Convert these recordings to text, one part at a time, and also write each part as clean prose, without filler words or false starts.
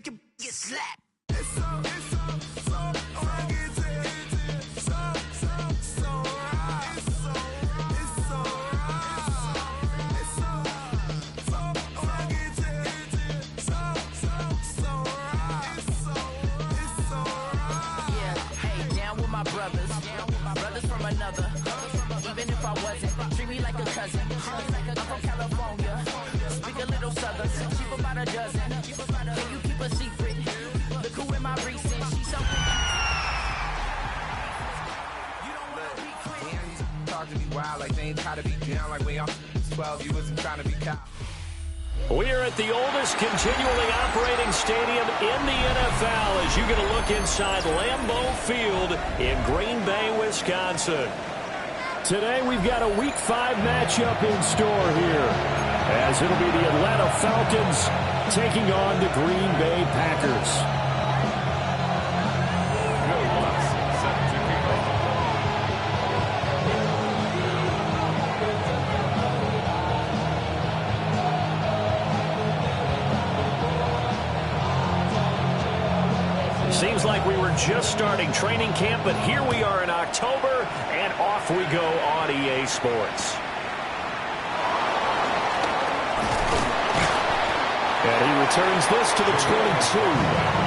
make it get slapped. Brothers from another. Even if I wasn't, treat me like a cousin. I'm from California. Speak a little southern. Keep about a dozen. Can you keep a secret? Look who in my recent. She's so talk to me wild like they ain't try to be down like when y'all 12, you wasn't trying to be cop. We are at the oldest continually operating stadium in the NFL as you get a look inside Lambeau Field in Green Bay, Wisconsin. Today we've got a Week 5 matchup in store here as it'll be the Atlanta Falcons taking on the Green Bay Packers. Seems like we were just starting training camp, but here we are in October, and off we go on EA Sports. And he returns this to the 22.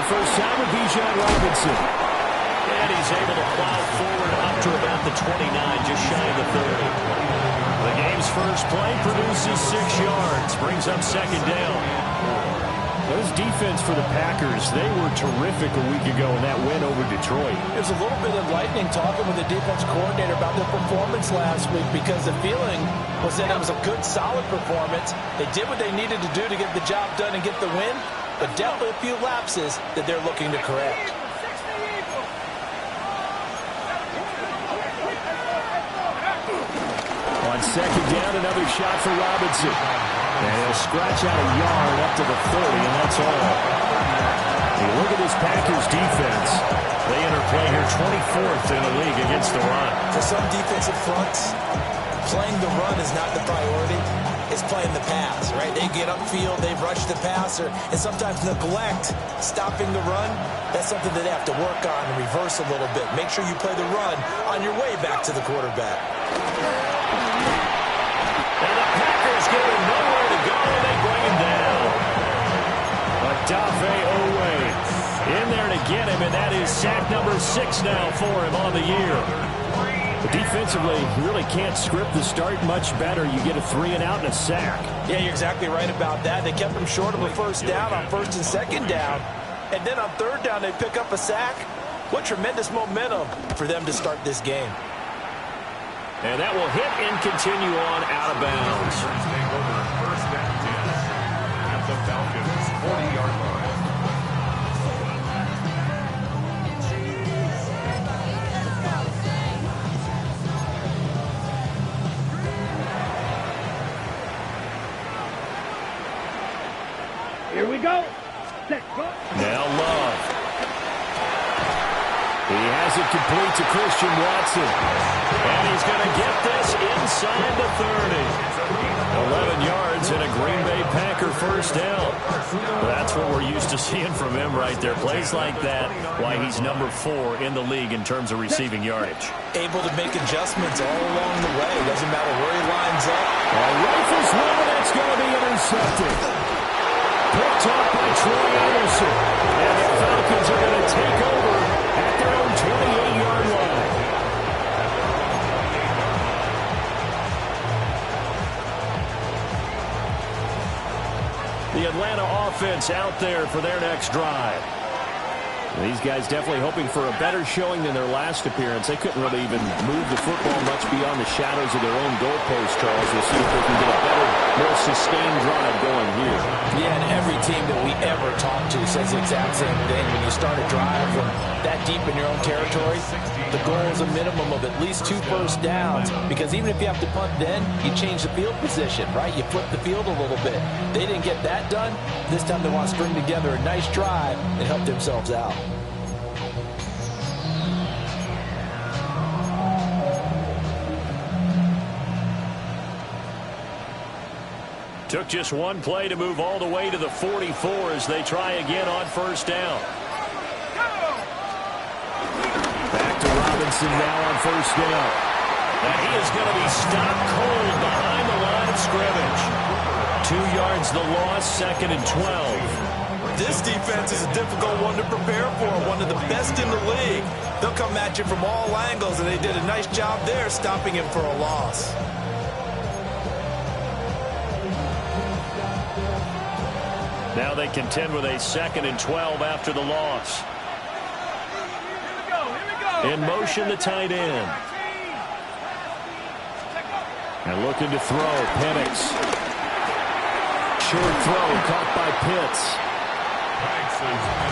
First time with Bijan Robinson. And he's able to plow forward up to about the 29, just shy of the 30. The game's first play produces 6 yards, brings up second down. Those defense for the Packers, they were terrific a week ago in that win over Detroit. It was a little bit enlightening talking with the defense coordinator about their performance last week because the feeling was that it was a good, solid performance. They did what they needed to do to get the job done and get the win. But definitely a few lapses that they're looking to correct. On second down, another shot for Robinson. And he'll scratch out a yard up to the 30, and that's all. You look at this Packers defense. They interplay here 24th in the league against the run. For some defensive fronts, playing the run is not the priority. It's playing the pass, right? They get upfield, they rush the passer, and sometimes neglect stopping the run. That's something that they have to work on and reverse a little bit. Make sure you play the run on your way back to the quarterback. And the Packers get him nowhere to go, and they bring him down. Odafe Owe in there to get him, and that is sack number 6 now for him on the year. But defensively, you really can't script the start much better. You get a 3-and-out and a sack. Yeah, you're exactly right about that. They kept him short of a first down on first and second down. And then on third down, they pick up a sack. What tremendous momentum for them to start this game. And that will hit and continue on out of bounds. First down 10 at the Falcons' 40-yard line. Here we go. Let's go. Now Love. He has it complete to Christian Watson. And he's going to get this inside the 30. 11 yards and a Green Bay Packer first down. That's what we're used to seeing from him right there. Plays like that, why he's number 4 in the league in terms of receiving yardage. Able to make adjustments all along the way. Doesn't matter where he lines up. Rifles one, and that's going to be intercepted. Picked off by Troy Anderson. And the Falcons are going to take over at their own 28-yard line. The Atlanta offense out there for their next drive. These guys definitely hoping for a better showing than their last appearance. They couldn't really even move the football much beyond the shadows of their own goalpost, Charles. We'll see if they can get a better, more sustained drive going here. Yeah, and every team that we ever talk to says the exact same thing. When you start a drive from that deep in your own territory, the goal is a minimum of at least 2 first downs, because even if you have to punt then, you change the field position, right? You flip the field a little bit. They didn't get that done. This time they want to string together a nice drive and help themselves out. Took just one play to move all the way to the 44 as they try again on first down. Back to Robinson now on first down. And he is going to be stopped cold behind the line of scrimmage. 2 yards the loss, 2nd and 12. This defense is a difficult one to prepare for, one of the best in the league. They'll come at you from all angles, and they did a nice job there stopping him for a loss. Now they contend with a 2nd and 12 after the loss. In motion, the tight end. And looking to throw, Penix. Short throw, caught by Pitts.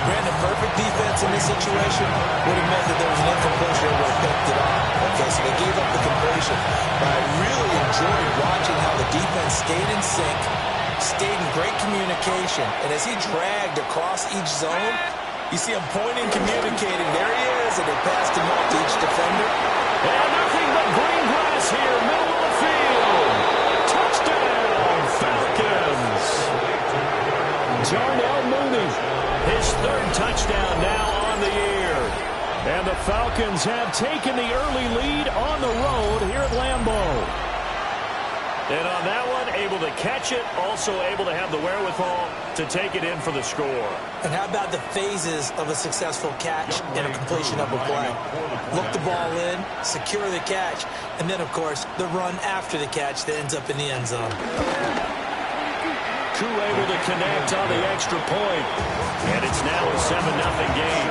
Brandon, perfect defense in this situation would have meant that there was an incompletion that would have picked it up. Okay, so they gave up the completion. But I really enjoyed watching how the defense stayed in sync, stayed in great communication, and as he dragged across each zone, you see him pointing, communicating. There he is, and they passed him off to each defender. And nothing but green grass here, middle of the field. Touchdown, Falcons. Darnell Mooney, his 3rd touchdown now on the year. And the Falcons have taken the early lead on the road here at Lambeau. And on that one, able to catch it, also able to have the wherewithal to take it in for the score. And how about the phases of a successful catch and a completion of a play? Look the ball in, secure the catch, and then, of course, the run after the catch that ends up in the end zone. Koo able to connect on the extra point. And it's now a 7-0 game.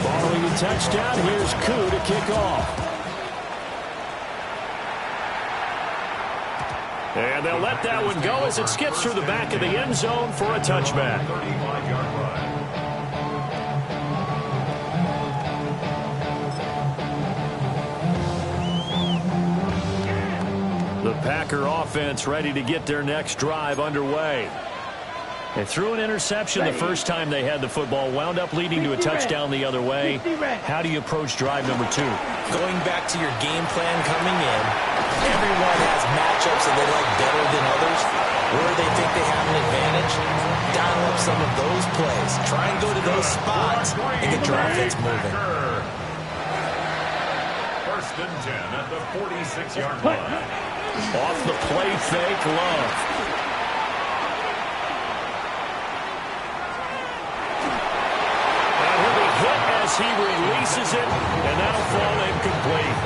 Following the touchdown, here's Koo to kick off. And they'll let that one go as it skips through the back of the end zone for a touchback. The Packer offense ready to get their next drive underway. They threw an interception the first time they had the football, wound up leading to a touchdown the other way. How do you approach drive number 2? Going back to your game plan coming in, everyone has matchups that they like better than others, where they think they have an advantage. Dial up some of those plays. Try and go to those spots and get your offense moving. 1st and 10 at the 46-yard line. Off the play fake, Love. And he'll be hit as he releases it, and that'll fall incomplete.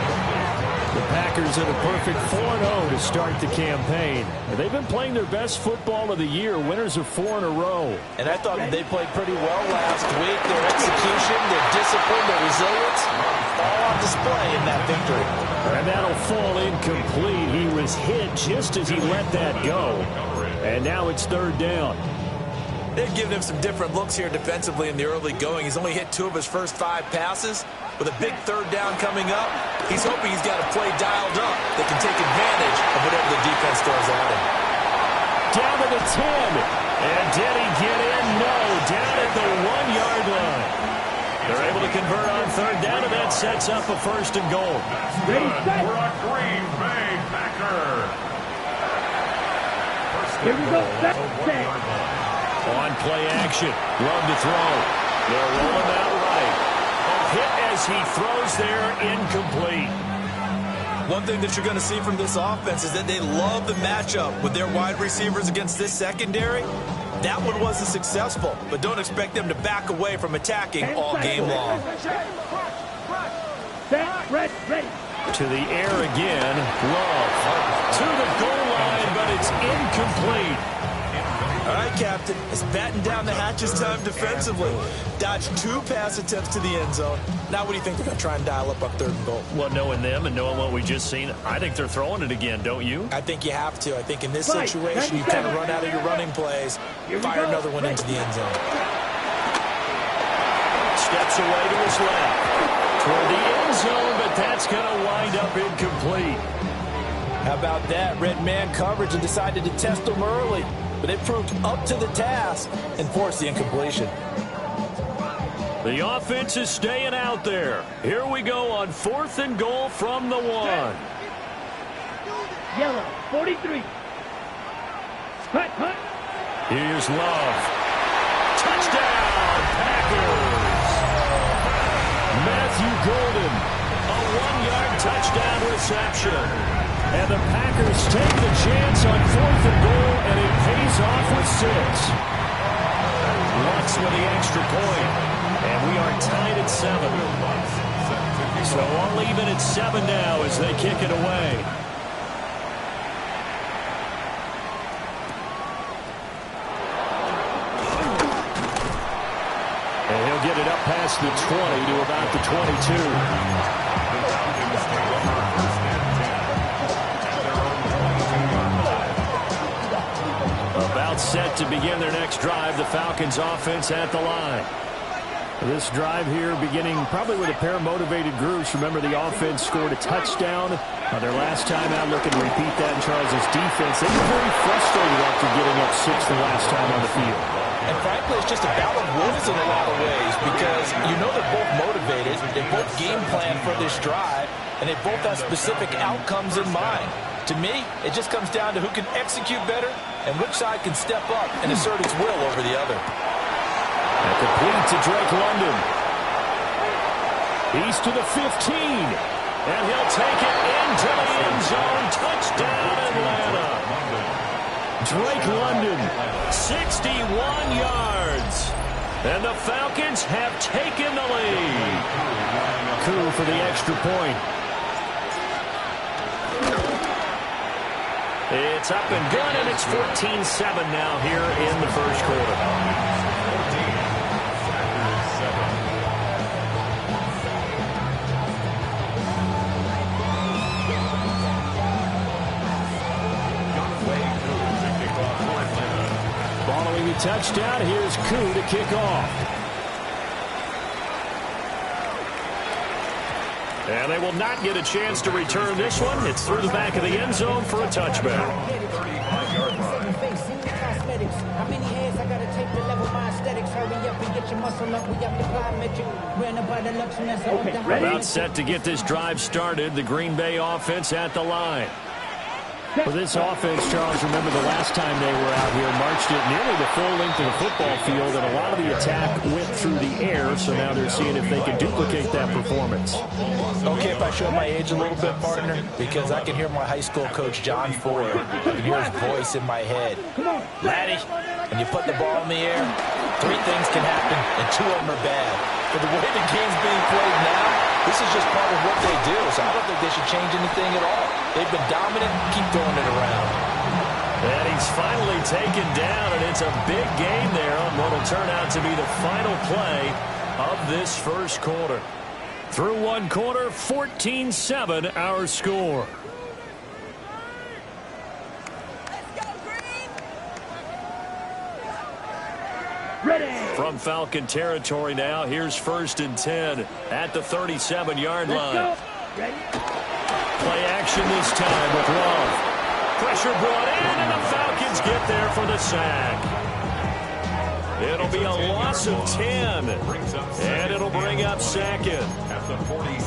The Packers at a perfect 4-0 to start the campaign. They've been playing their best football of the year, winners of 4 in a row. And I thought they played pretty well last week. Their execution, their discipline, their resilience, all on display in that victory. And that'll fall incomplete. He was hit just as he let that go. And now it's 3rd down. They've given him some different looks here defensively in the early going. He's only hit 2 of his first 5 passes. With a big 3rd down coming up, he's hoping he's got a play dialed up that can take advantage of whatever the defense throws at him. Down to the 10. And did he get in? No. Down at the 1-yard line. They're able to convert on 3rd down, and that sets up a 1st and goal. Good for a Green Bay Packer. Here we go. On play action. Love to throw. They'll roll him out right. A hit as he throws there, incomplete. One thing that you're going to see from this offense is that they love the matchup with their wide receivers against this secondary. That one wasn't successful, but don't expect them to back away from attacking all game long. To the air again. Love to the goal line, but it's incomplete. All right, Captain. It's batten down the hatches time defensively. Dodged 2 pass attempts to the end zone. Now what do you think they're going to try and dial up on 3rd and goal? Well, knowing them and knowing what we just seen, I think they're throwing it again, don't you? I think you have to. I think in this situation, you kind of run out of your running plays, fire another one into the end zone. Steps away to his left. Toward the end zone, but that's going to wind up incomplete. How about that? Red man coverage and decided to test them early. But it proved up to the task and forced the incompletion. The offense is staying out there. Here we go on 4th and goal from the 1. Yellow, 43. Hunt. Here's Love. Touchdown, Packers. Matthew Golden, a 1-yard touchdown reception. And the Packers take the chance on 4th and goal, and it pays off with 6. Lutz with the extra point, and we are tied at 7. So all even at 7 now as they kick it away. And he'll get it up past the 20 to about the 22. About set to begin their next drive, the Falcons offense at the line. This drive here beginning probably with a pair of motivated groups. Remember, the offense scored a touchdown their last time out. Looking to repeat that in Charles' defense. They were very frustrated after getting up 6 the last time on the field. And frankly, it's just a battle of wills in a lot of ways because you know they're both motivated. They both game plan for this drive, and they both have specific outcomes in mind. To me, it just comes down to who can execute better and which side can step up and assert its will over the other. And complete to Drake London. He's to the 15. And he'll take it into the end zone. Touchdown, Atlanta. Drake London, 61 yards. And the Falcons have taken the lead. Coup for the extra point. It's up and good, and it's 14-7 now here in the first quarter. Following the touchdown, here's Koo to kick off. And they will not get a chance to return this one. It's through the back of the end zone for a touchback. About set to get this drive started. The Green Bay offense at the line. For this offense, Charles, remember the last time they were out here, marched it nearly the full length of the football field, and a lot of the attack went through the air, so now they're seeing if they can duplicate that performance. Okay, if I show my age a little bit, partner, because I can hear my high school coach, John Ford. I can hear his voice in my head. Laddie, when you put the ball in the air, 3 things can happen, and 2 of them are bad. For the way the game's being played now, this is just part of what they do, so I don't think they should change anything at all. They've been dominant. Keep throwing it around. And he's finally taken down, and it's a big game there on what will turn out to be the final play of this first quarter. Through one quarter, 14-7 our score. From Falcon territory now, here's 1st and 10 at the 37-yard line. Play action this time with Love. Pressure brought in, and the Falcons get there for the sack. It'll be a loss of 10, and it'll bring up Sackett.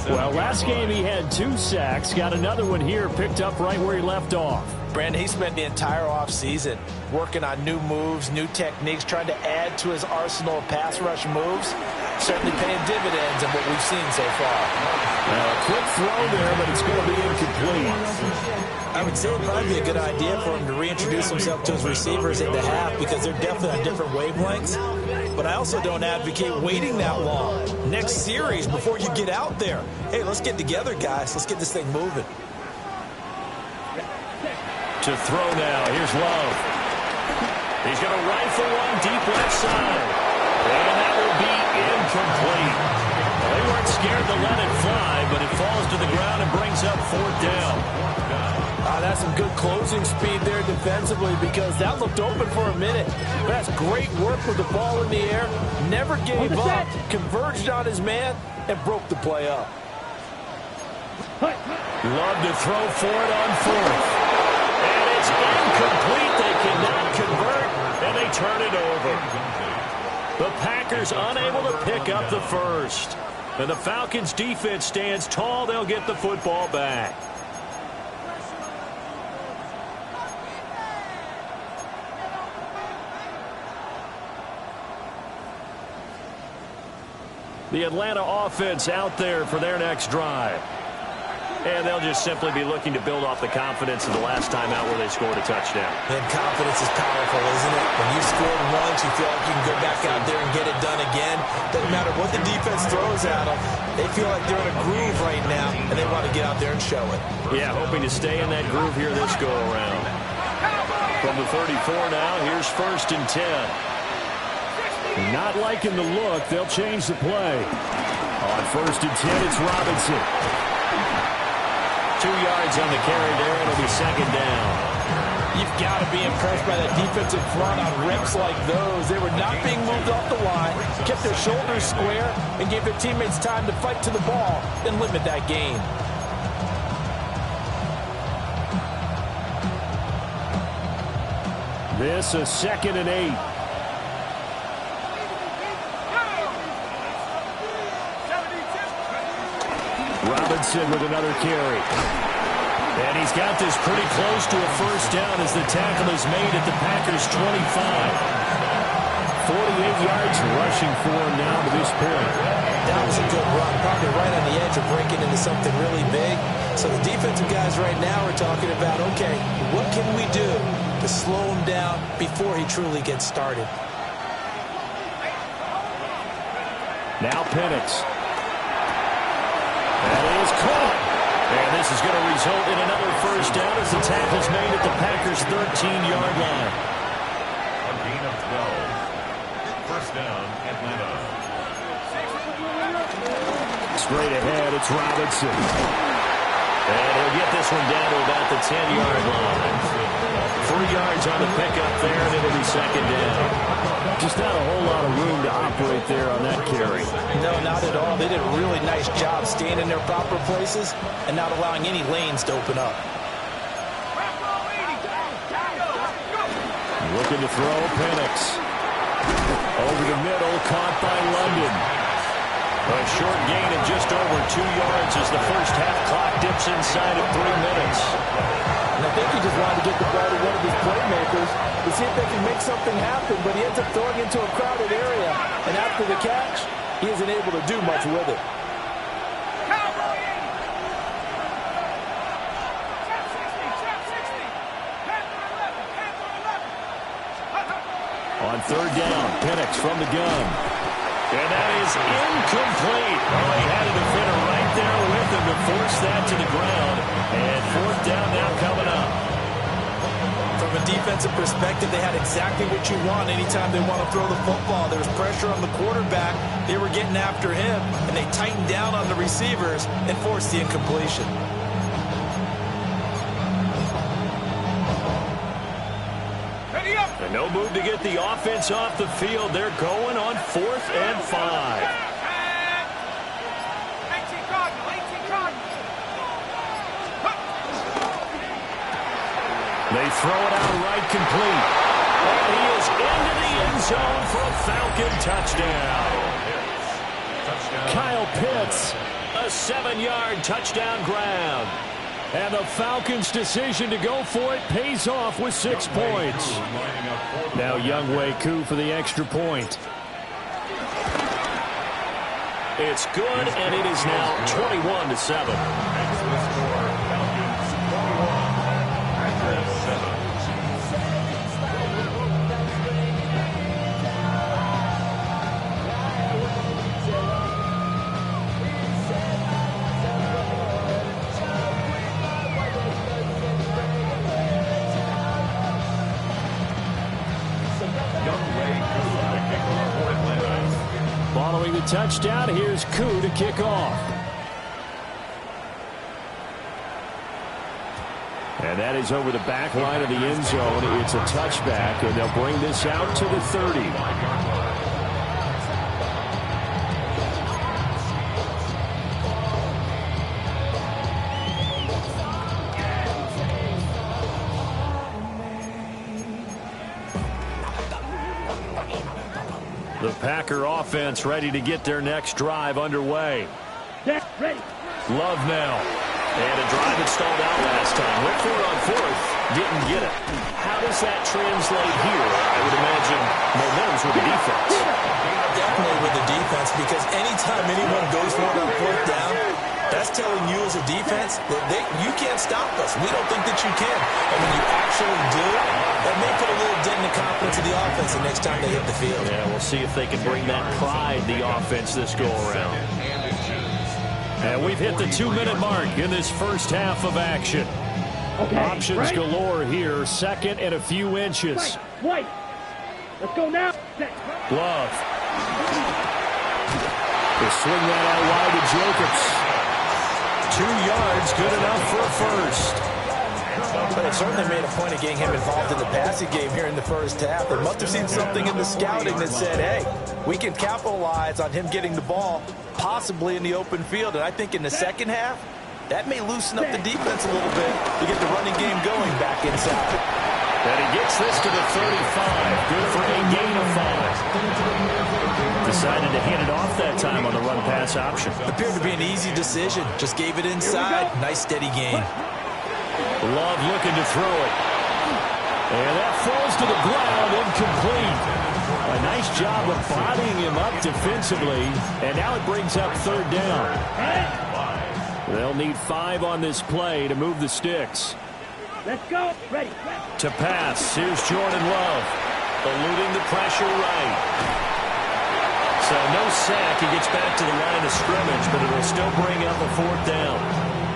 Well, last game he had 2 sacks. Got another one here, picked up right where he left off. Brandon, he spent the entire offseason working on new moves, new techniques, trying to add to his arsenal of pass rush moves. Certainly paying dividends in what we've seen so far. A quick throw there, but it's going to be incomplete. I would say it would probably be a good idea for him to reintroduce himself to his receivers at the half because they're definitely on different wavelengths. But I also don't advocate waiting that long. Next series before you get out there. Hey, let's get together, guys. Let's get this thing moving. To throw now. Here's Love. He's going to rifle one deep left side. And that will be incomplete. They weren't scared to let it fly, but it falls to the ground and brings up 4th down. That's some good closing speed there defensively, because that looked open for a minute. That's great work with the ball in the air. Never gave up, converged on his man, and broke the play up. Love to throw for it on 4th. And it's incomplete. They cannot convert, and they turn it over. The Packers unable to pick up the first. And the Falcons' defense stands tall. They'll get the football back. The Atlanta offense out there for their next drive. And they'll just simply be looking to build off the confidence of the last time out where they scored a touchdown. And confidence is powerful, isn't it? When you scored once, you feel like you can go back out there and get it done again. Doesn't matter what the defense throws at them. They feel like they're in a groove right now, and they want to get out there and show it. Yeah, hoping to stay in that groove here this go-around. From the 34 now, here's 1st and 10. Not liking the look. They'll change the play. On 1st and 10, it's Robinson. 2 yards on the carry there. It'll be 2nd down. You've got to be impressed by that defensive front on reps like those. They were not being moved off the line, kept their shoulders square, and gave their teammates time to fight to the ball and limit that gain. This is 2nd and 8. Robinson with another carry. And he's got this pretty close to a 1st down as the tackle is made at the Packers' 25. 48 yards rushing for him now to this point. That was a good run, probably right on the edge of breaking into something really big. So the defensive guys right now are talking about, okay, what can we do to slow him down before he truly gets started? Now Penix. That is caught. And this is going to result in another 1st down as the tackle's made at the Packers' 13-yard line. A gain of 12. 1st down, Atlanta. Straight ahead, it's Robinson. And he'll get this one down to about the 10-yard line. 3 yards on the pickup there, and it'll be 2nd down. Just not a whole lot of room to operate there on that carry. No, not at all. They did a really nice job staying in their proper places and not allowing any lanes to open up. Looking to throw, Penix. Over the middle, caught by London. A short gain of just over 2 yards as the first half clock dips inside of 3 minutes. And I think he just wanted to get the ball to one of his playmakers to see if they can make something happen, but he ends up throwing into a crowded area. And after the catch, he isn't able to do much with it. On 3rd down, Penix from the gun. And that is incomplete. Oh, he had a defender right there with him to force that to the ground. And 4th down now coming up. From a defensive perspective, they had exactly what you want anytime they want to throw the football. There was pressure on the quarterback. They were getting after him, and they tightened down on the receivers and forced the incompletion. And no move to get the offense off the field. They're going on 4th and 5. They throw it out right complete. And he is into the end zone for a Falcon touchdown. Kyle Pitts. A 7-yard touchdown grab. And the Falcons' decision to go for it pays off with 6 points. Now Younghoe Koo for the extra point. It's good, and it is now 21-7. touchdown. Here's Koo to kick off. And that is over the back line of the end zone. It's a touchback, and they'll bring this out to the 30. The Packer offense ready to get their next drive underway. Ready. Love now. And a drive that stalled out last time. Went for it on fourth. Didn't get it. How does that translate here? I would imagine momentum's with the defense. Definitely with the defense, because anytime anyone goes for it on fourth down, that's telling you as a defense that you can't stop us. We don't think that you can. And when you actually do, that may put a little dent in the confidence of the offense the next time they hit the field. Yeah, we'll see if they can bring that pride, the offense, this go-around. And we've hit the 2-minute mark in this first half of action. Okay, Options galore here. Second and a few inches. White. Let's go now. Love. They swing that out wide to Jacobs. 2 yards, good enough for a first. But it certainly made a point of getting him involved in the passing game here in the first half. They must have seen something in the scouting that said, hey, we can capitalize on him getting the ball, possibly in the open field. And I think in the second half, that may loosen up the defense a little bit to get the running game going back inside. And he gets this to the 35. Good for a gain of 5. Decided to hand it off that time on the run-pass option. Appeared to be an easy decision. Just gave it inside. Nice steady gain. Love looking to throw it. And that falls to the ground, incomplete. A nice job of bodying him up defensively. And now it brings up third down. They'll need 5 on this play to move the sticks. Let's go. Ready. To pass. Here's Jordan Love. Eluding the pressure right. So no sack. He gets back to the line of scrimmage, but it'll still bring up a fourth down.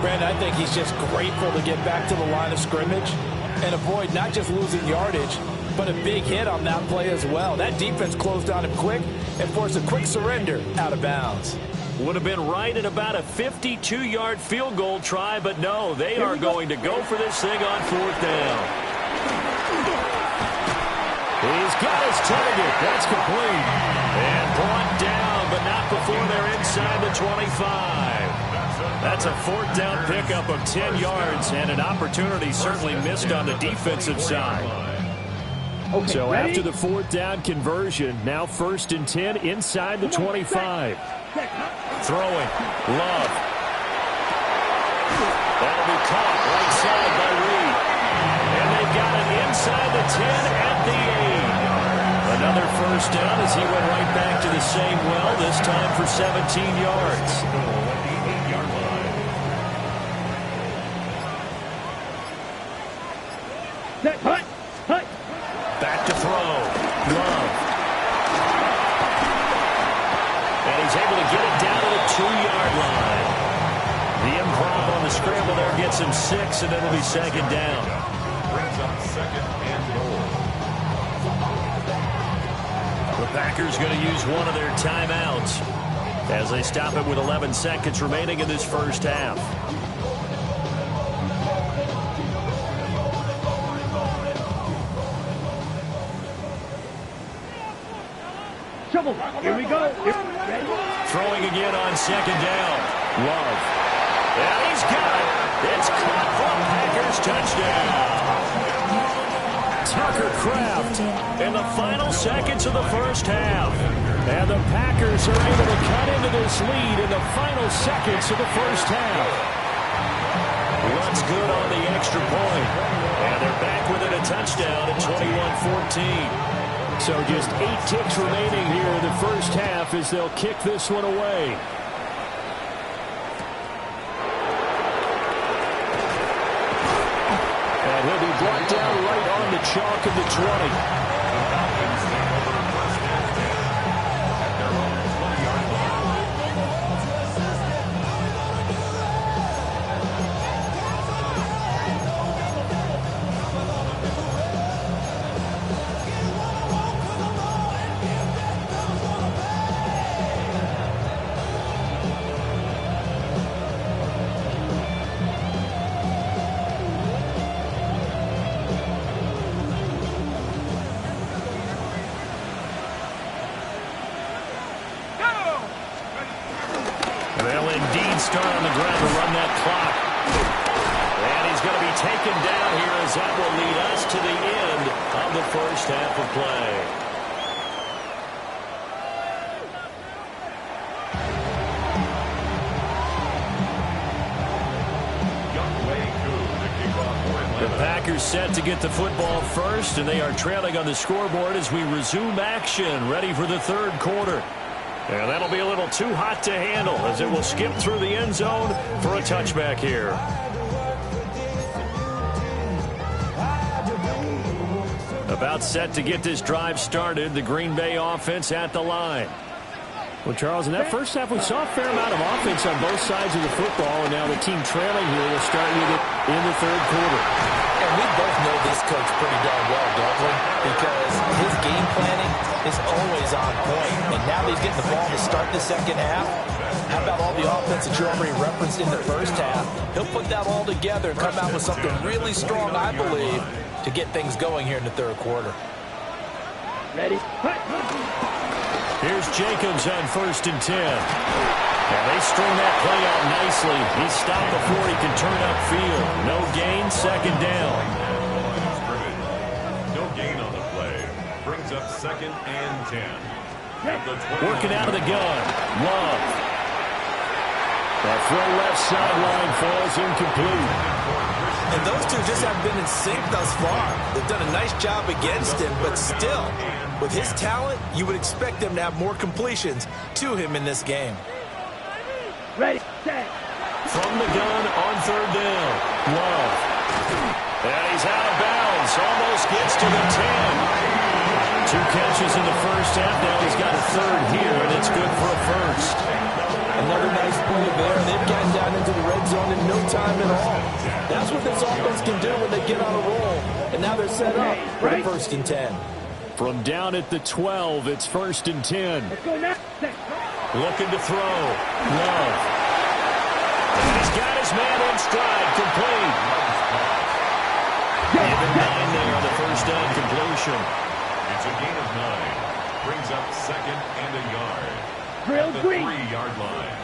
Brandon, I think he's just grateful to get back to the line of scrimmage and avoid not just losing yardage, but a big hit on that play as well. That defense closed on him quick and forced a quick surrender out of bounds. Would have been right at about a 52-yard field goal try, but no, they are going to go for this thing on fourth down. He's got his target. That's complete. And brought down, but not before they're inside the 25. That's a fourth down pickup of 10 yards and an opportunity certainly missed on the defensive side. Okay, So ready? after the fourth down conversion, now 1st and 10 inside the 25. Throwing. Love. That'll be caught right side by Reed. And they've got it inside the 10 at the 8. Another first down as he went right back to the same well, this time for 17 yards. Hut. Back to throw. Love. And he's able to get it down to the 2-yard line. The improv on the scramble there gets him 6, and it'll be second down. Brings up second and goal. The Packers going to use one of their timeouts as they stop it with 11 seconds remaining in this first half. Trouble. Here we go. Ready? Throwing again on second down. Love. And he's got it. It's caught for a Packers touchdown. Tucker Kraft in the final seconds of the first half. And the Packers are able to cut into this lead in the final seconds of the first half. Runs good on the extra point. And they're back within a touchdown at 21-14. So just 8 ticks remaining here in the first half as they'll kick this one away. And he'll be brought down right on the chalk of the 20. They'll indeed start on the ground to run that clock. And he's going to be taken down here as that will lead us to the end of the first half of play. The Packers set to get the football first, and they are trailing on the scoreboard as we resume action, ready for the third quarter. And that'll be a little too hot to handle as it will skip through the end zone for a touchback here. About set to get this drive started, the Green Bay offense at the line. Well, Charles, in that first half, we saw a fair amount of offense on both sides of the football, and now the team trailing here will start with it in the third quarter. And we both know this coach pretty darn well, don't we? Because his game planning is always on point. And now that he's getting the ball to start the second half, how about all the offense that you already referenced in the first half? He'll put that all together and come out with something really strong, I believe, to get things going here in the third quarter. Ready? Here's Jacobs on 1st and 10. And they string that play out nicely. He's stopped before he can turn upfield. No gain, second down. No gain on the play. Brings up 2nd and 10. Working out of the gun. Love. That throw left sideline falls incomplete. And those two just haven't been in sync thus far. They've done a nice job against him, but still, with his talent, you would expect them to have more completions to him in this game. Ready, set. From the gun on 3rd down. Love. And he's out of bounds. Almost gets to the 10. 2 catches in the first half. Now he's got a third here, and it's good for a first. Another nice play there. They've gotten down into the red zone in no time at all. That's what this offense can do when they get on a roll. And now they're set up for the 1st and 10. From down at the 12, it's 1st and 10. Let's go now. Looking to throw. Love. And he's got his man in stride. Complete. Even 9 there on the first down completion. It's a gain of 9. Brings up 2nd and a yard. Drill At the green. 3-yard line.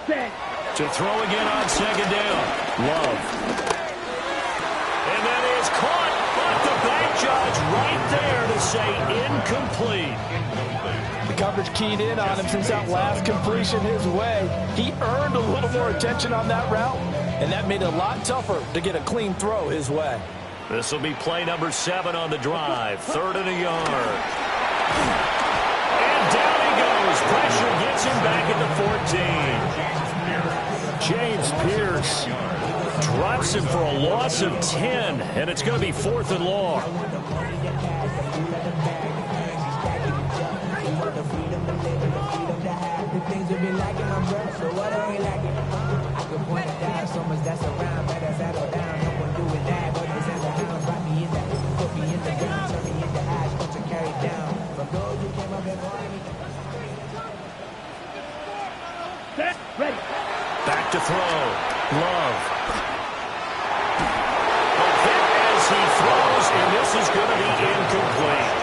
Set. To throw again on 2nd down. Love. And that is caught. But the back judge right there to say incomplete. The coverage keyed in on him since that last completion his way. He earned a little more attention on that route, and that made it a lot tougher to get a clean throw his way. This will be play number 7 on the drive. 3rd and a yard. And down he goes. Pressure gets him back at the 14. James Pierce drops him for a loss of 10, and it's going to be 4th and long. Ready. Back to throw. Love. A hit as he throws, and this is going to be incomplete.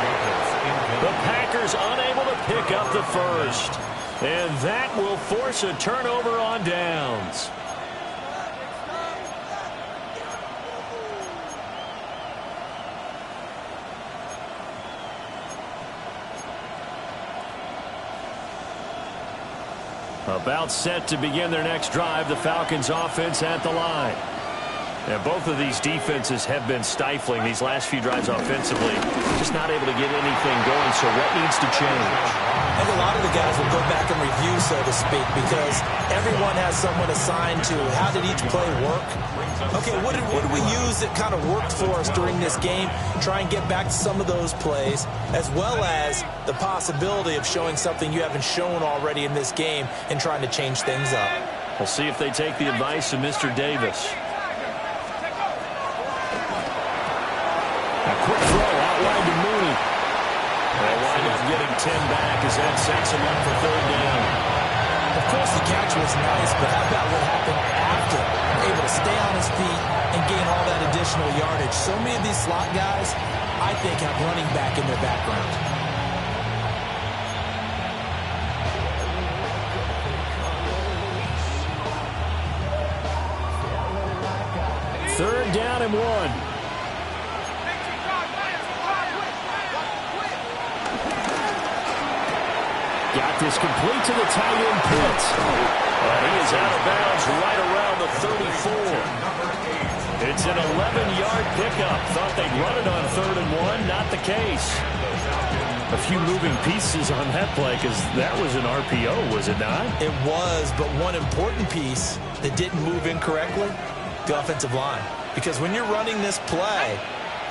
The Packers unable to pick up the first. And that will force a turnover on downs. About set to begin their next drive, the Falcons offense at the line. And both of these defenses have been stifling these last few drives offensively. Just not able to get anything going, so what needs to change? And a lot of the guys will go back and review, so to speak, because everyone has someone assigned to how did each play work. Okay, what did we use that kind of worked for us during this game? Try and get back to some of those plays, as well as the possibility of showing something you haven't shown already in this game and trying to change things up. We'll see if they take the advice of Mr. Davis. A quick throw out wide to Mooney. They'll wind up getting 10 back as that sets him up for 3rd down. Of course, the catch was nice, but how about what happened after? Able to stay on his feet and gain all that additional yardage. So many of these slot guys, I think, have running back in their background. 3rd down and 1. Got this complete to the tight end Pitts. And he is out of bounds right around the 34. It's an 11-yard pickup. Thought they'd run it on 3rd and 1. Not the case. A few moving pieces on that play because that was an RPO, was it not? It was, but one important piece that didn't move incorrectly, the offensive line. Because when you're running this play,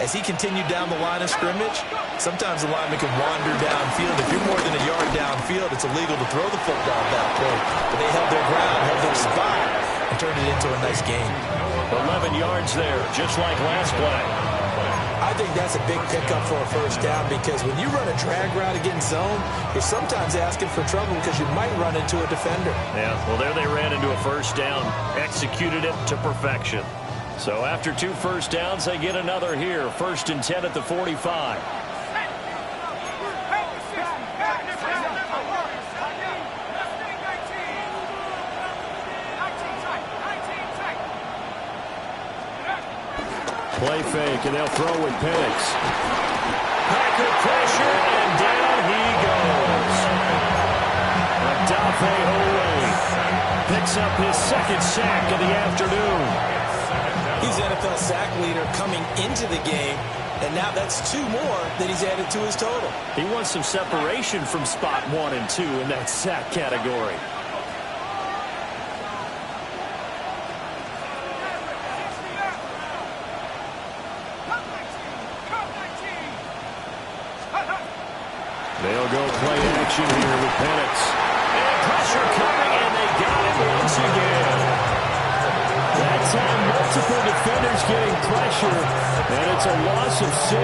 as he continued down the line of scrimmage, sometimes the lineman can wander downfield. If you're more than a yard downfield, it's illegal to throw the football at that point. But they held their ground, held their spot, and turned it into a nice game. 11 yards there, just like last play. I think that's a big pickup for a 1st down because when you run a drag route against zone, you're sometimes asking for trouble because you might run into a defender. Yeah, well, there they ran into a 1st down, executed it to perfection. So after 2 first downs, they get another here. 1st and 10 at the 45. Play fake, and they'll throw with Penix. Packer pressure, and down he goes. Adafe Oweh picks up his 2nd sack of the afternoon. He's NFL sack leader coming into the game, and now that's 2 more that he's added to his total. He wants some separation from spot 1 and 2 in that sack category. They'll go play action here with Penix. And pressure coming, and they got it once again. That time, multiple defenders getting pressure, and it's a loss of 6.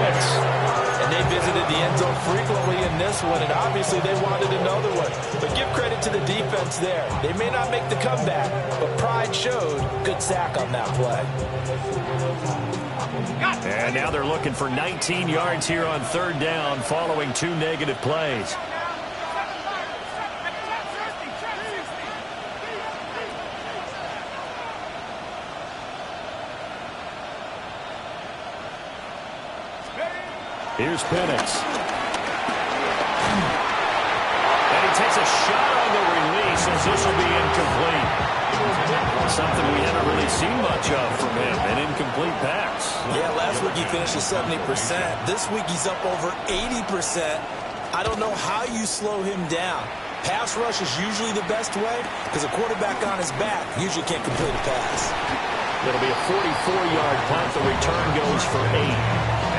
And they visited the end zone frequently in this one, and obviously they wanted another one. But give credit to the defense there. They may not make the comeback, but pride showed. Good sack on that play. And now they're looking for 19 yards here on 3rd down following 2 negative plays. Here's Penix. And he takes a shot on the release as this will be incomplete. Something we haven't really seen much of from him, an incomplete pass. Yeah, last week he finished at 70%. This week he's up over 80%. I don't know how you slow him down. Pass rush is usually the best way because a quarterback on his back usually can't complete a pass. It'll be a 44-yard punt. The return goes for 8.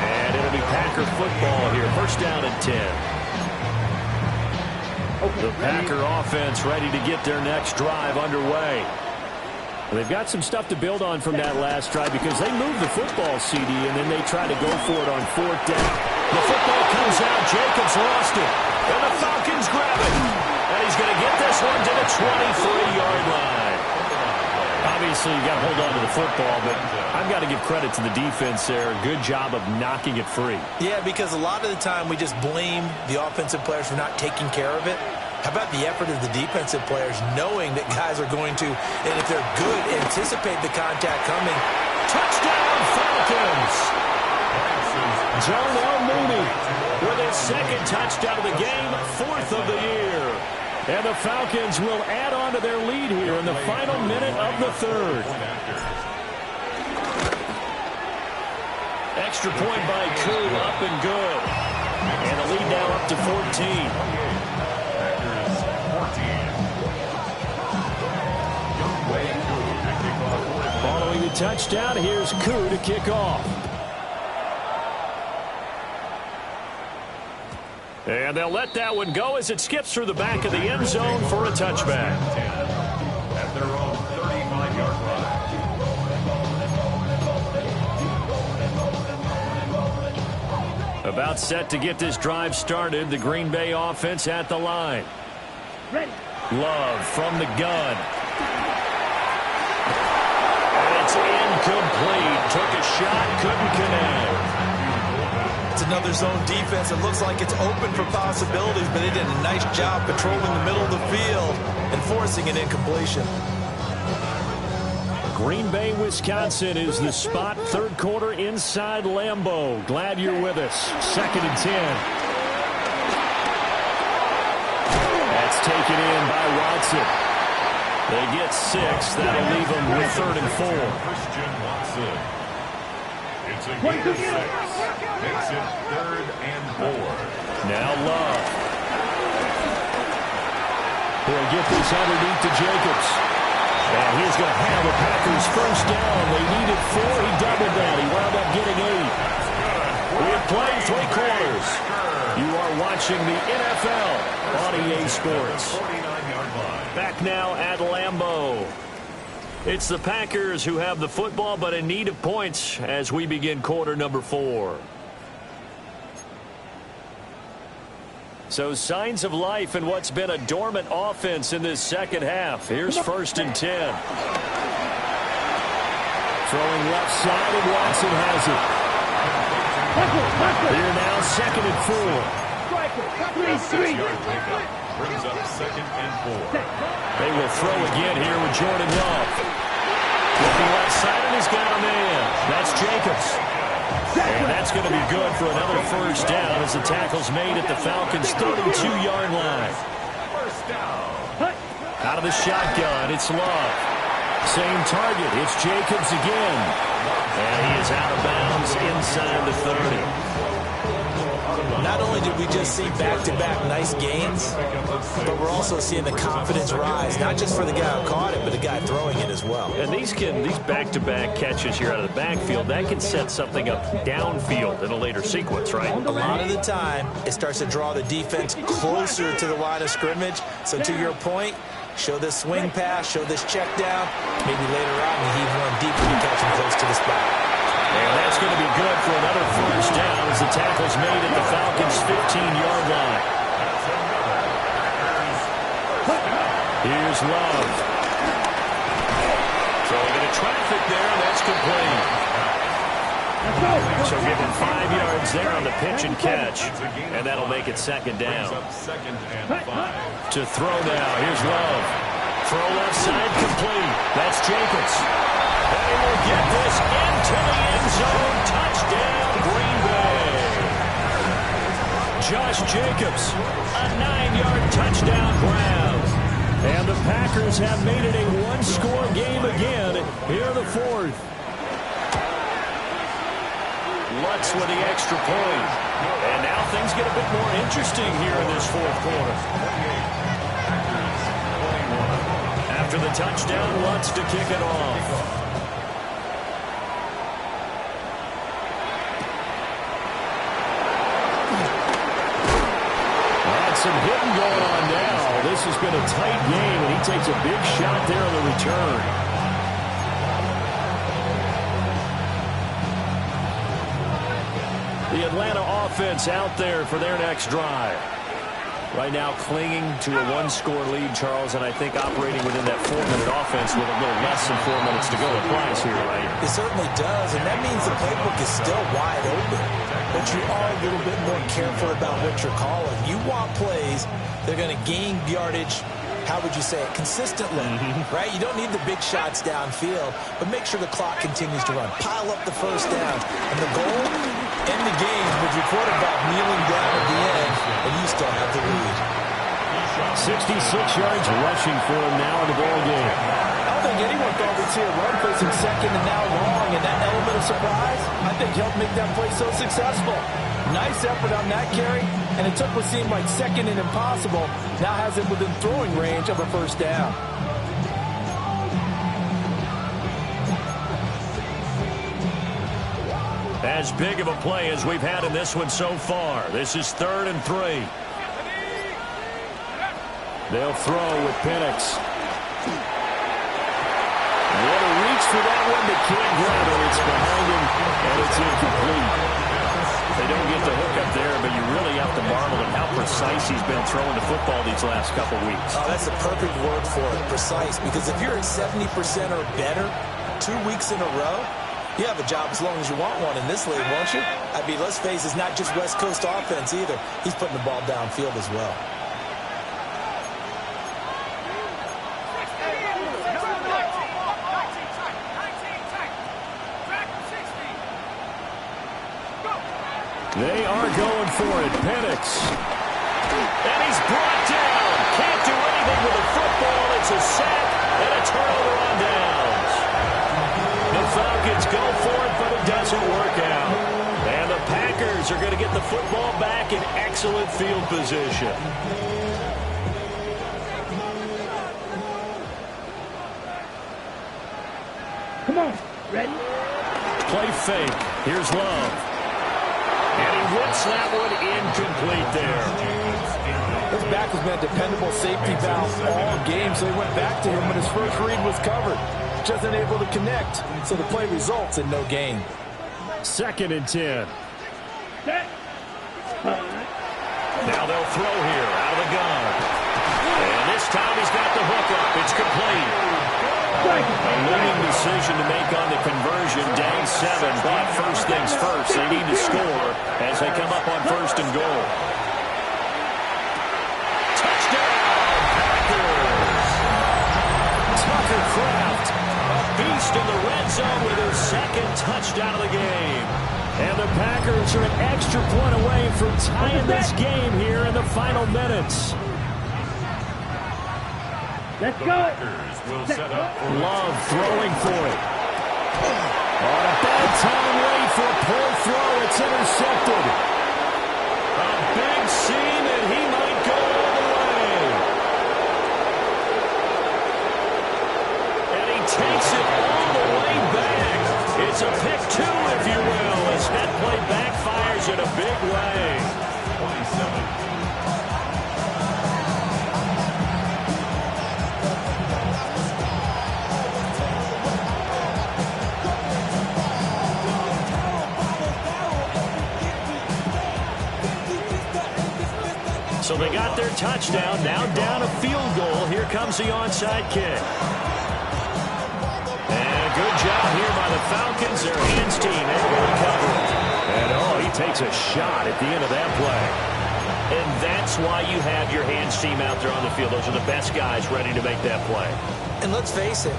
And it'll be Packer football here. 1st down and 10. The Packer offense ready to get their next drive underway. They've got some stuff to build on from that last drive because they moved the football, CD, and then they try to go for it on 4th down. The football comes out. Jacobs lost it. And the Falcons grab it. And he's going to get this one to the 23-yard line. Obviously, you got to hold on to the football, but I've got to give credit to the defense there. Good job of knocking it free. Yeah, because a lot of the time we just blame the offensive players for not taking care of it. How about the effort of the defensive players knowing that guys are going to, and if they're good, anticipate the contact coming. Touchdown, Falcons! Darnell Mooney with his 2nd touchdown of the game, 4th of the year. And the Falcons will add on to their lead here in the final minute of the 3rd. Extra point by Koo, up and good. And the lead now up to 14. Following the touchdown, here's Koo to kick off. And they'll let that one go as it skips through the back of the end zone for a touchback. At their own 35-yard line. About set to get this drive started. The Green Bay offense at the line. Ready. Love from the gun. And it's incomplete. Took a shot, couldn't connect. It's another zone defense. It looks like it's open for possibilities, but they did a nice job patrolling the middle of the field and forcing an incompletion. Green Bay, Wisconsin is the spot. Third quarter inside Lambeau. Glad you're with us. 2nd and 10. That's taken in by Watson. They get 6. That'll leave them with 3rd and 4. Christian Watson. It's a gain of 6. Makes it 3rd and 4. Now Love. He'll get this underneath to Jacobs. And he's going to have the Packers first down. They needed 4. He doubled that. He wound up getting 8. We have played 3 quarters. You are watching the NFL on EA Sports. Back now at Lambeau. It's the Packers who have the football, but in need of points as we begin quarter number 4. So signs of life in what's been a dormant offense in this second half. Here's 1st and 10. Throwing left side, and Watson has it. Here now 2nd and 4. 6-yard pickup brings up 2nd and 4. They will throw again here with Jordan Love. Looking left side, and he's got a man. That's Jacobs. And that's going to be good for another first down as the tackle's made at the Falcons' 32-yard line. First down. Out of the shotgun, it's Love. Same target, it's Jacobs again. And he is out of bounds inside the 30. Not only did we just see back-to-back nice gains, but we're also seeing the confidence rise, not just for the guy who caught it, but the guy throwing it as well. And these back-to-back catches here out of the backfield, that can set something up downfield in a later sequence, right? A lot of the time, it starts to draw the defense closer to the line of scrimmage. So to your point, show this swing pass, show this check down. Maybe later on, you heave one deep when you catch him close to the spot. And that's going to be good for another first down as the tackle's made at the Falcons' 15-yard line. Here's Love. Throwing into traffic there, and that's complete. So give him 5 yards there on the pitch and catch, and that'll make it 2nd down. To throw now, here's Love. Throw left side, complete. That's Jacobs. They will get this into the end zone. Touchdown, Green Bay. Josh Jacobs, a 9-yard touchdown grab. And the Packers have made it a one-score game again here in the 4th. Lutz with the extra point. And now things get a bit more interesting here in this 4th quarter. After the touchdown, Lutz to kick it off. Some hitting going on now. This has been a tight game, and he takes a big shot there on the return. The Atlanta offense out there for their next drive. Right now clinging to a one-score lead, Charles, and I think operating within that 4-minute offense with a little less than 4 minutes to go applies here, right? It certainly does, and that means the playbook is still wide open. But you are a little bit more careful about what you're calling. You want plays that are going to gain yardage, how would you say it, consistently, right? You don't need the big shots downfield, but make sure the clock continues to run. Pile up the first down. And the goal, end the game with your quarterback kneeling down at the end, and you still have the lead. 66 yards rushing for him now in the ball game. I don't think anyone thought we'd see a run facing 2nd and now long, and that element of surprise, I think, helped make that play so successful. Nice effort on that carry, and it took what seemed like 2nd and impossible, now has it within throwing range of a first down. As big of a play as we've had in this one so far. This is 3rd and 3. They'll throw with Penix. What a reach for that one, but can't grab it. It's behind him, and it's incomplete. They don't get the hook up there, but you really have to marvel at how precise he's been throwing the football these last couple weeks. Oh, that's the perfect word for it, precise, because if you're at 70% or better 2 weeks in a row, you have a job as long as you want one in this league, won't you? I mean, let's face it, it's not just West Coast offense either. He's putting the ball downfield as well. They are going for it. Penix. And he's brought down. Can't do anything with the football. It's a sack and a turnover on downs. The Falcons go for it, but it doesn't work out. And the Packers are going to get the football back in excellent field position. Come on. Ready? Play fake. Here's Love. And he whips that one incomplete there. This back has been a dependable safety valve all game, so he went back to him when his first read was covered. Just unable to connect, so the play results in no gain. 2nd and 10. Now they'll throw here out of the gun. And this time he's got the hook up. It's complete. A winning decision to make on the conversion. Down 7, but first things first. They need to score as they come up on 1st and goal. Touchdown, Packers! Tucker Kraft, a beast in the red zone with his 2nd touchdown of the game. And the Packers are an extra point away from tying this game here in the final minutes. Let's go. Will set up for Love throwing for it. On a bad time late for a poor throw. It's intercepted. A big seam, and he might go all the way. And he takes it all the way back. It's a pick 2, if you will, as that play backfires in a big way. 27. So they got their touchdown, now down a field goal. Here comes the onside kick. And a good job here by the Falcons. Their hands team able to cover it. And he takes a shot at the end of that play. And that's why you have your hands team out there on the field. Those are the best guys ready to make that play. And let's face it,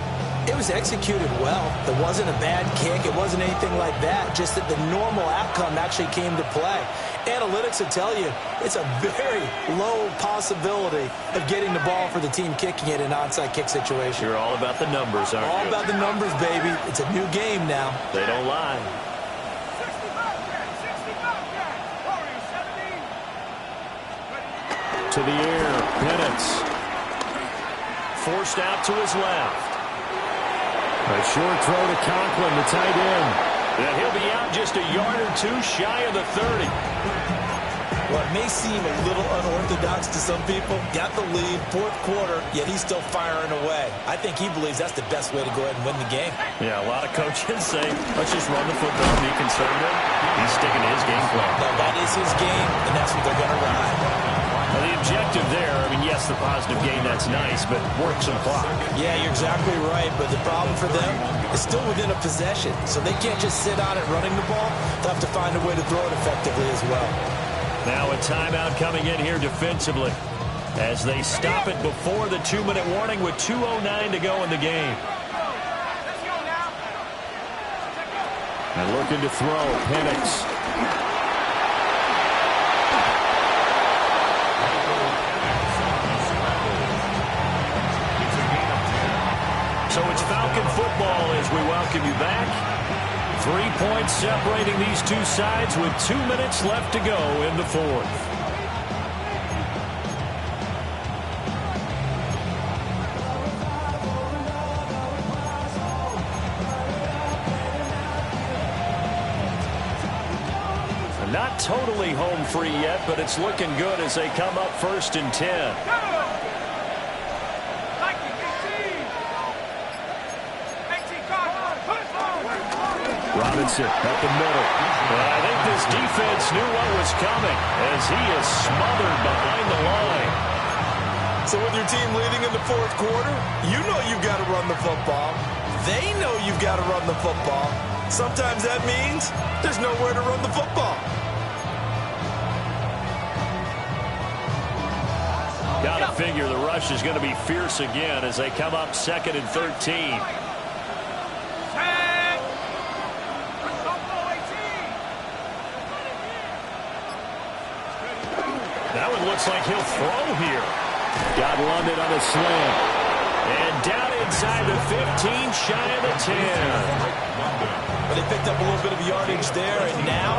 it was executed well. It wasn't a bad kick. It wasn't anything like that. Just that the normal outcome actually came to play. Analytics will tell you it's a very low possibility of getting the ball for the team kicking it in an onside kick situation. You're all about the numbers, aren't you? All about the numbers, baby. It's a new game now. They don't lie. To the air. Penix. Forced out to his left. A short throw to Conklin, the tight end. And he'll be out just a yard or 2 shy of the 30. Well, it may seem a little unorthodox to some people. Got the lead, 4th quarter, yet he's still firing away. I think he believes that's the best way to go ahead and win the game. Yeah, a lot of coaches say, let's just run the football and be conservative. He's sticking to his game plan. Now, that is his game, and that's what they're going to run. Well, the objective there, I mean, yes, the positive gain, that's nice, but work some clock. Yeah, you're exactly right, but the problem for them is still within a possession, so they can't just sit on it running the ball. They'll have to find a way to throw it effectively as well. Now a timeout coming in here defensively as they stop it before the 2-minute warning with 2:09 to go in the game. And looking to throw, Penix. So it's Falcon football as we welcome you back. 3 points separating these two sides with 2 minutes left to go in the 4th. Not totally home free yet, but it's looking good as they come up 1st and 10. Robinson up the middle. I think this defense knew what was coming as he is smothered behind the line. So with your team leading in the 4th quarter, you know you've got to run the football. They know you've got to run the football. Sometimes that means there's nowhere to run the football. Gotta figure the rush is going to be fierce again as they come up 2nd and 13. Now it looks like he'll throw here. Got London on a sling. And down inside the 15, shy of the 10. But they picked up a little bit of yardage there, and now,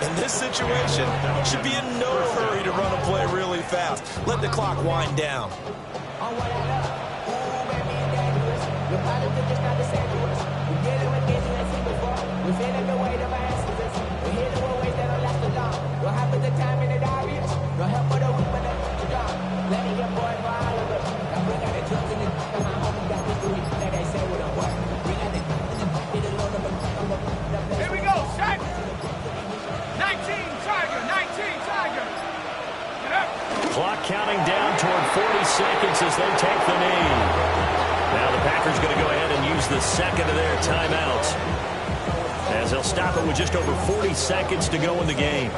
in this situation, should be in no hurry to run a play really fast. Let the clock wind down. Here we go, set. 19 Tiger. Get up. Clock counting down toward 40 seconds as they take the knee. Now the Packers going to go ahead and use the second of their timeouts, as they'll stop it with just over 40 seconds to go in the game.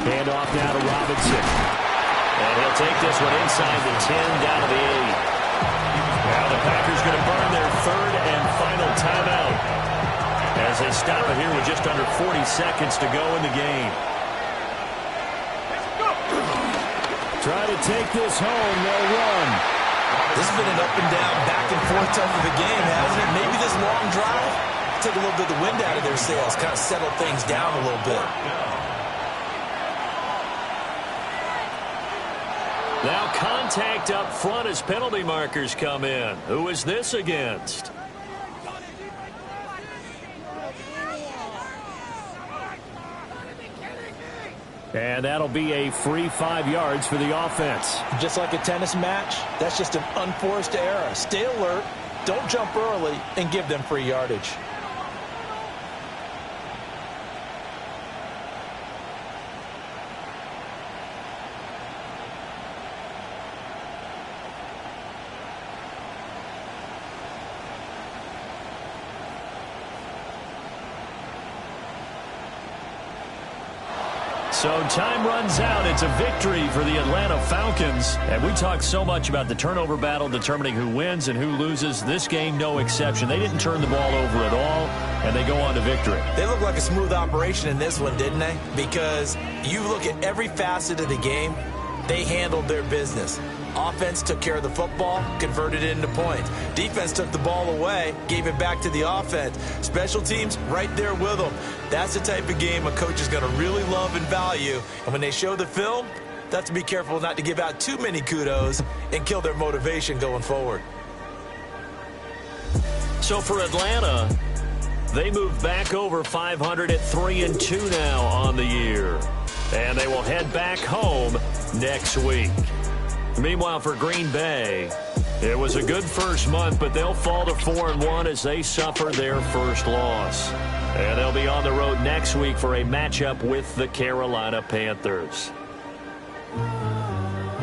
Hand off now to Robinson. And he'll take this one inside the 10, down to the 8. Now the Packers going to burn their third and final timeout, as they stop it here with just under 40 seconds to go in the game. Try to take this home. They'll run. This has been an up and down, back and forth type of a game, hasn't it? Maybe this long drive took a little bit of the wind out of their sails, kind of settled things down a little bit. Now contact up front as penalty markers come in. Who is this against? And that'll be a free 5 yards for the offense. Just like a tennis match, that's just an unforced error. Stay alert, don't jump early, and give them free yardage. So time runs out. It's a victory for the Atlanta Falcons. And we talked so much about the turnover battle determining who wins and who loses. This game, no exception. They didn't turn the ball over at all, and they go on to victory. They look like a smooth operation in this one, didn't they? Because you look at every facet of the game, they handled their business. Offense took care of the football, converted it into points. Defense took the ball away, gave it back to the offense. Special teams, right there with them. That's the type of game a coach is going to really love and value. And when they show the film, they have to be careful not to give out too many kudos and kill their motivation going forward. So for Atlanta, they move back over 500 at 3-2 now on the year. And they will head back home next week. Meanwhile, for Green Bay, it was a good first month, but they'll fall to 4-1 as they suffer their first loss. And they'll be on the road next week for a matchup with the Carolina Panthers.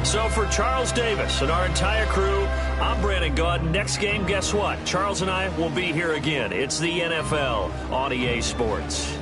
So for Charles Davis and our entire crew, I'm Brandon Gaudin. Next game, guess what? Charles and I will be here again. It's the NFL on EA Sports.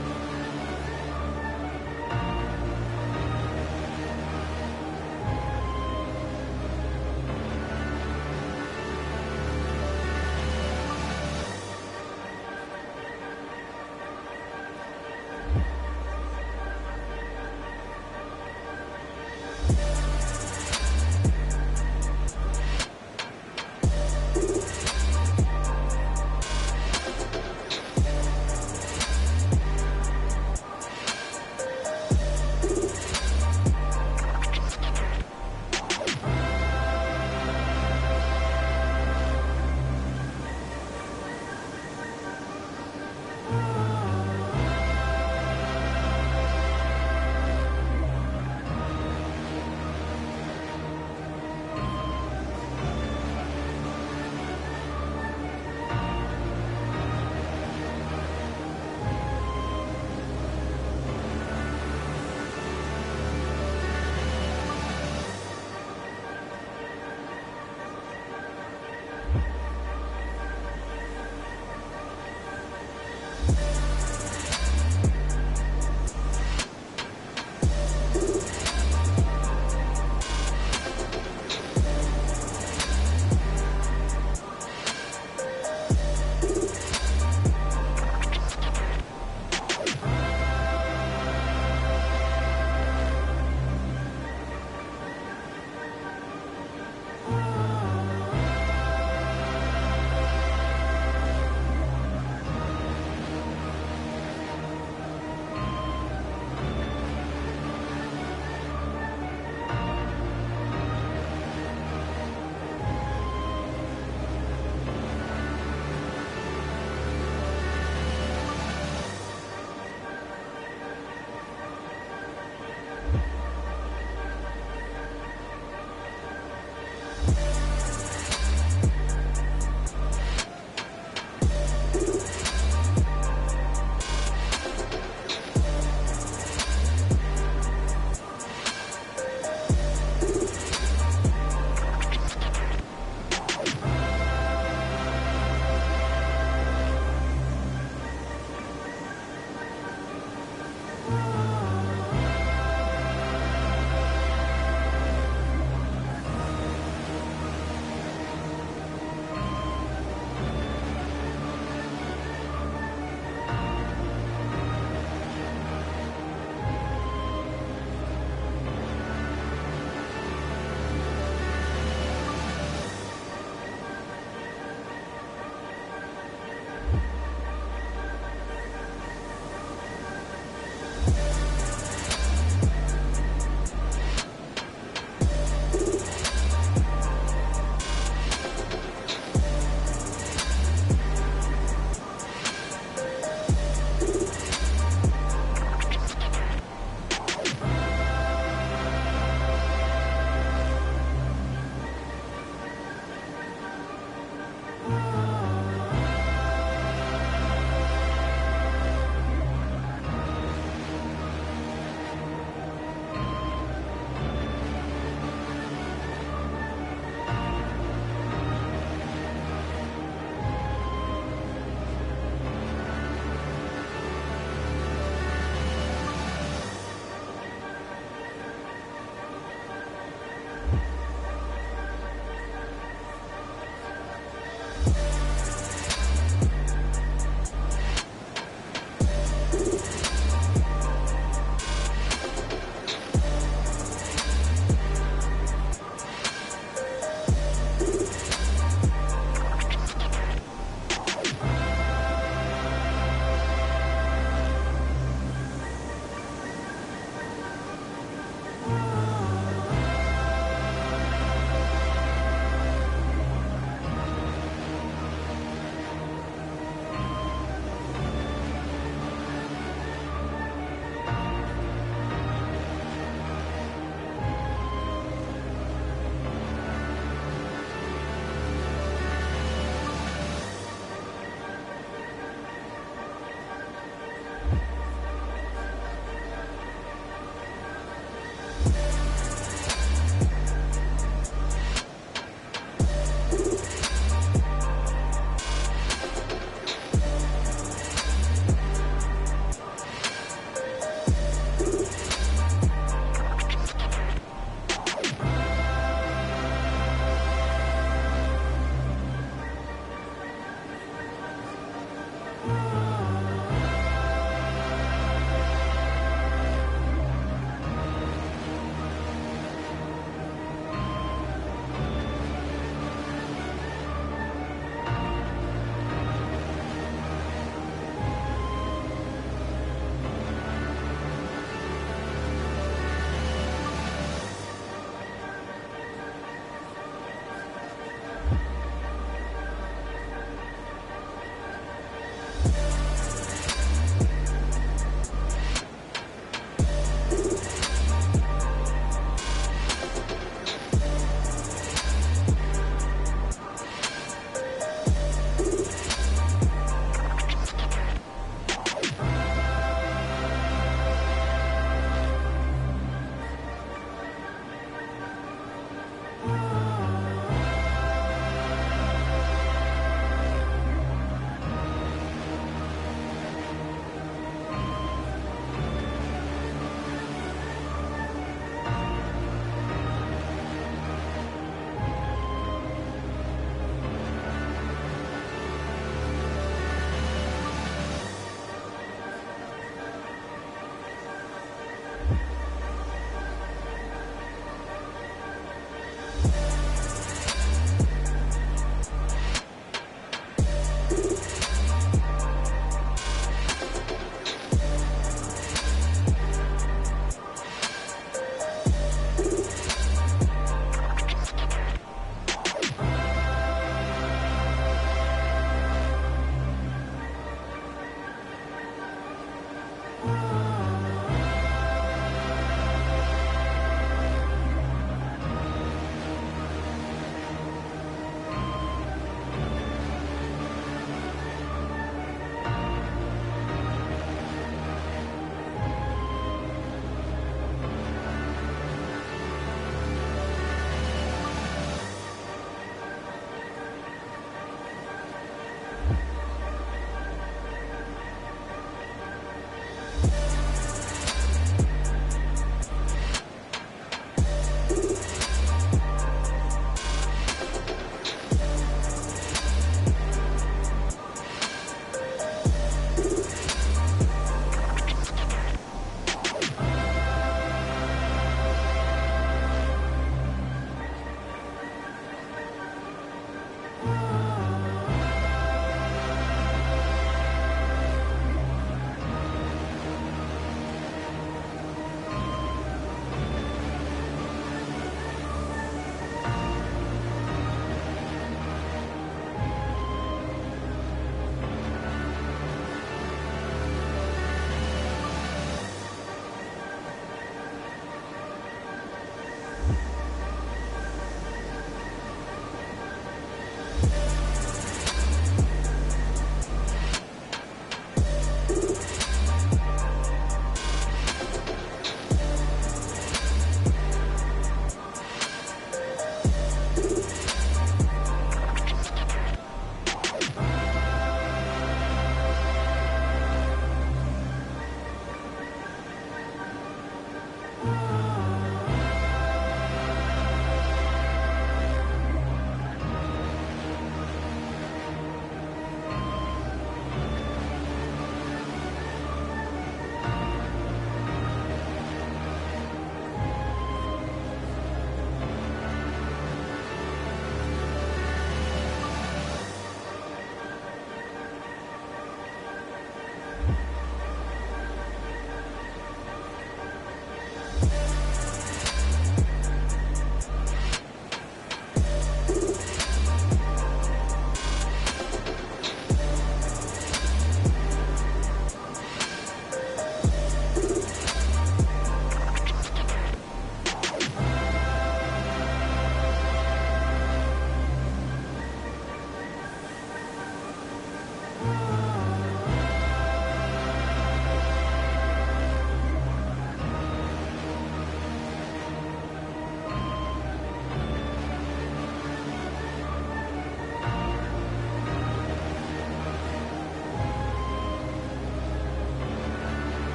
you